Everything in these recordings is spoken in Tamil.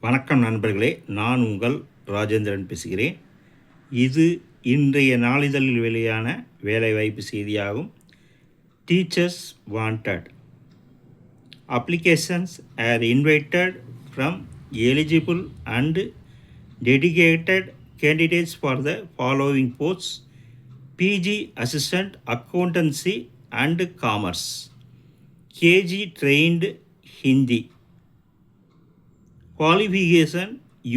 வணக்கம் நண்பர்களே, நான் உங்கள் ராஜேந்திரன் பேசுகிறேன். இது இன்றைய நாளிதழில் வெளியான வேலைவாய்ப்பு செய்தியாகும். Teachers wanted. Applications are invited from eligible and dedicated candidates for the following posts: PG Assistant Accountancy and Commerce, KG Trained Hindi. Qualification: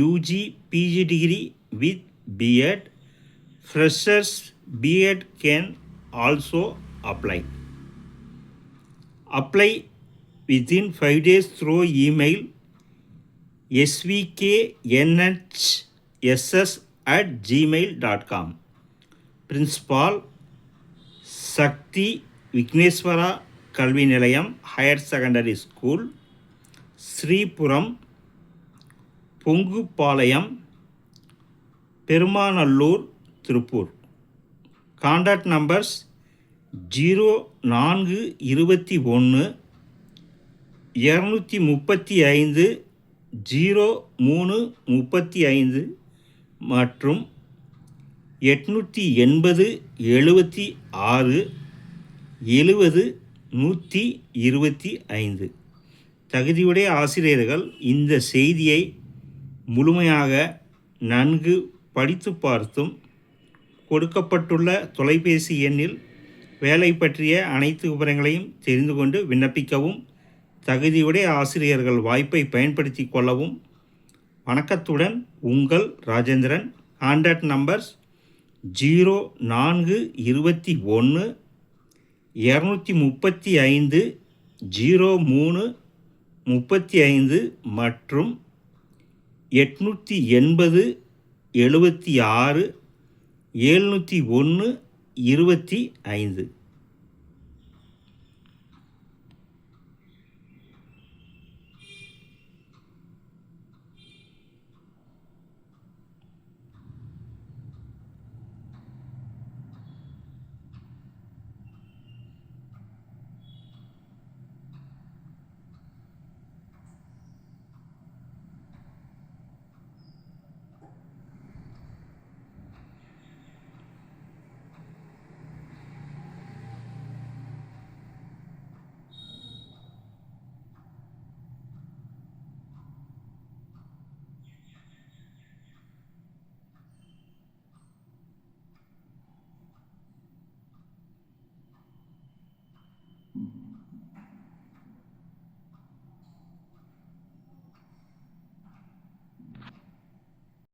UG PG degree with B.Ed. Freshers B.Ed can also apply. Apply within 5 days through email svknhss@gmail.com. Principal Sakti Vigneswara Kalvi Nilayam Higher Secondary School, Sripuram, Pongupalayam, Perumanallur, Tiruppur. Contact numbers 0421 235 0335 மற்றும் 880 76 70 125. தகுதியுடைய ஆசிரியர்கள் இந்த செய்தியை முழுமையாக நன்கு படித்து பார்த்தும் கொடுக்கப்பட்டுள்ள தொலைபேசி எண்ணில் வேலை பற்றிய அனைத்து விவரங்களையும் தெரிந்து கொண்டு விண்ணப்பிக்கவும், தகுதியுடைய ஆசிரியர்கள் வாய்ப்பை பயன்படுத்தி கொள்ளவும். வணக்கத்துடன் உங்கள் ராஜேந்திரன். கான்டாக்ட் நம்பர்ஸ் 0421 235 0335 மற்றும் 880 76 701 25.